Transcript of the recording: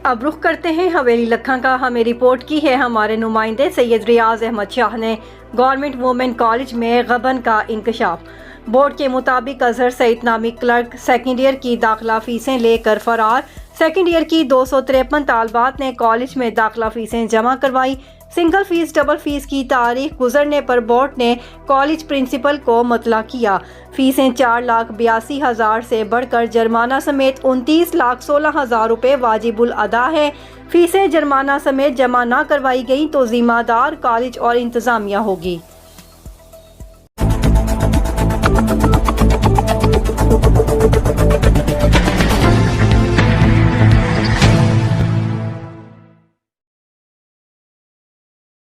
अब रुख करते हैं हवेली लखा का। हमें रिपोर्ट की है हमारे नुमाइंदे सैयद रियाज अहमद शाह ने। गवर्नमेंट वुमेन कॉलेज में गबन का इंकशाफ। बोर्ड के मुताबिक अजहर सईद नामी क्लर्क सेकेंड ईयर की दाखिला फीसें लेकर फरार। सेकेंड ईयर की 253 तालबात ने कॉलेज में दाखिला फीसें जमा करवाई। सिंगल फीस डबल फीस की तारीख गुजरने पर बोर्ड ने कॉलेज प्रिंसिपल को मुतला किया। फीसें 4,82,000 से बढ़कर जुर्माना समेत 29,16,000 रुपये वाजिबुल अदा है। फीसें जुर्माना समेत जमा न करवाई गई तो जिम्मेदार कॉलेज और इंतजामिया होगी।